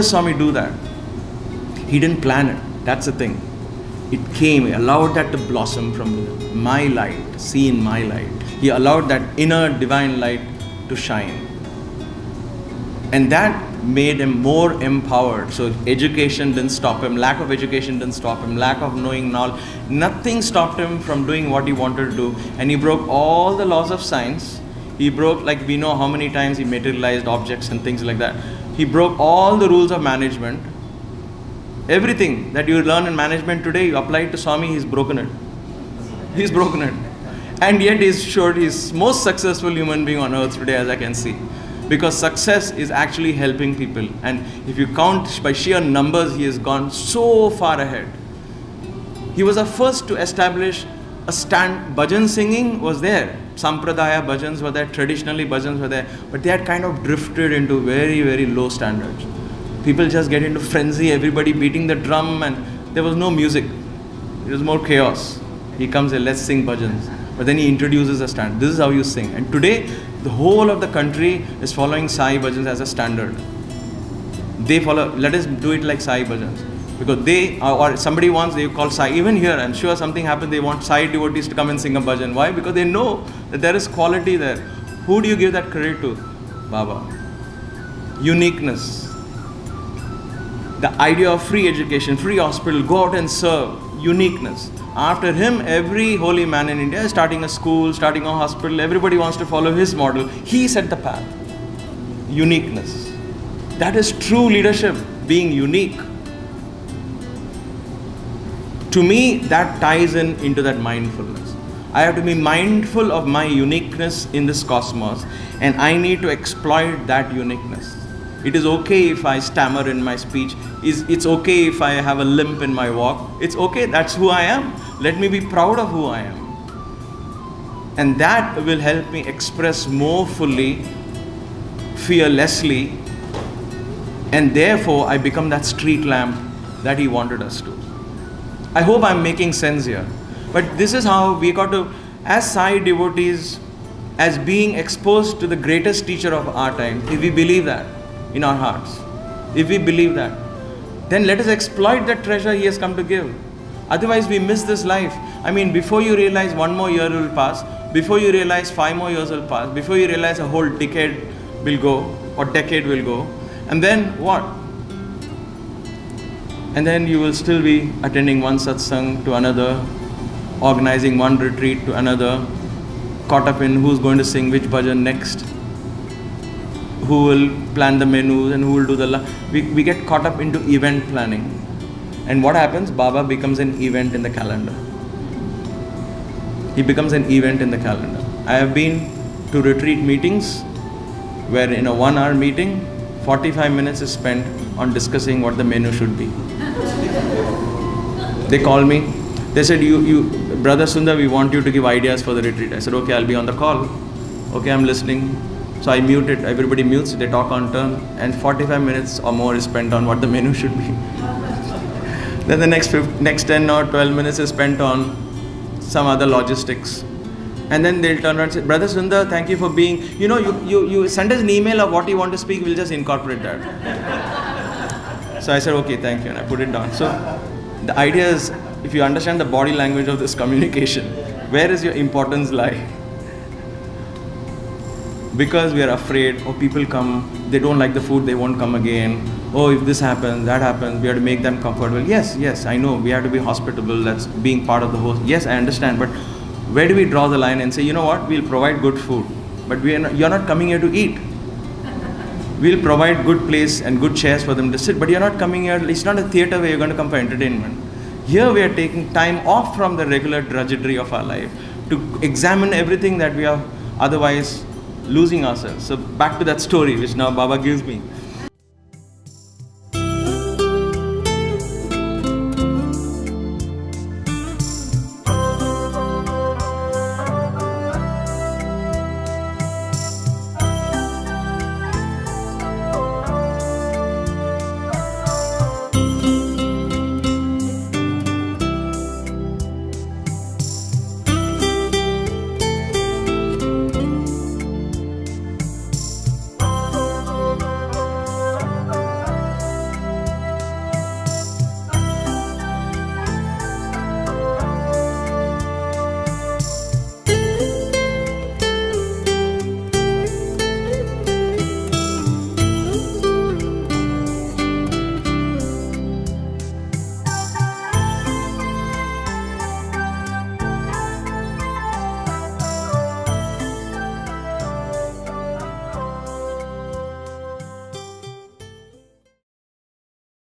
does Swami do that? He didn't plan it. That's the thing. It came. He allowed that to blossom from my light, see in my light. He allowed that inner divine light to shine. And that made him more empowered. So education didn't stop him. Lack of education didn't stop him. Lack of knowing knowledge. Nothing stopped him from doing what he wanted to do. And he broke all the laws of science. He broke, like we know how many times he materialized objects and things like that. He broke all the rules of management. Everything that you learn in management today, you apply it to Swami, he's broken it. He's broken it. And yet he's most successful human being on earth today, as I can see. Because success is actually helping people. And if you count by sheer numbers, he has gone so far ahead. He was the first to establish a stand. Bhajan singing was there. Sampradaya bhajans were there. Traditionally bhajans were there. But they had kind of drifted into very, very low standards. People just get into frenzy, everybody beating the drum, and there was no music. It was more chaos. He comes and let's sing bhajans. But then he introduces a standard. This is how you sing. And today, the whole of the country is following Sai bhajans as a standard. They follow, let us do it like Sai bhajans. Because they, or somebody wants, they call Sai. Even here, I'm sure something happened, they want Sai devotees to come and sing a bhajan. Why? Because they know that there is quality there. Who do you give that credit to? Baba. Uniqueness. The idea of free education, free hospital, go out and serve. Uniqueness. After him, every holy man in India is starting a school, starting a hospital. Everybody wants to follow his model. He set the path. Uniqueness. That is true leadership, being unique. To me, that ties into that mindfulness. I have to be mindful of my uniqueness in this cosmos, and I need to exploit that uniqueness. It is okay if I stammer in my speech. It's okay if I have a limp in my walk. It's okay, that's who I am. Let me be proud of who I am. And that will help me express more fully, fearlessly, and therefore I become that street lamp that he wanted us to. I hope I'm making sense here. But this is how we got to, as Sai devotees, as being exposed to the greatest teacher of our time, if we believe that in our hearts, if we believe that, then let us exploit that treasure he has come to give. Otherwise we miss this life. I mean, before you realize 1 more year will pass, before you realize 5 more years will pass, before you realize a whole decade will go, or decade will go, and then what? And then you will still be attending one satsang to another, organizing one retreat to another, caught up in who's going to sing which bhajan next, who will plan the menus and who will do the... We get caught up into event planning. And what happens? Baba becomes an event in the calendar. He becomes an event in the calendar. I have been to retreat meetings where in a 1-hour meeting, 45 minutes is spent on discussing what the menu should be. They call me. They said, you, Brother Sunder, we want you to give ideas for the retreat. I said, okay, I'll be on the call. Okay, I'm listening. So I mute it, everybody mutes, they talk on turn, and 45 minutes or more is spent on what the menu should be. Then the next 10 or 12 minutes is spent on some other logistics. And then they'll turn around and say, Brother Sundar, thank you for being, you send us an email of what you want to speak, we'll just incorporate that. So I said, okay, thank you, and I put it down. So the idea is, if you understand the body language of this communication, where is your importance lie? Because we are afraid, oh, people come, they don't like the food, they won't come again. Oh, if this happens, that happens, we have to make them comfortable. Yes, I know, we have to be hospitable, that's being part of the host. Yes, I understand, but where do we draw the line and say, you know what, we'll provide good food, but you're not coming here to eat. We'll provide good place and good chairs for them to sit, but you're not coming here, it's not a theater where you're going to come for entertainment. Here we are taking time off from the regular drudgery of our life to examine everything that we are otherwise losing ourselves. So back to that story which now Baba gives me.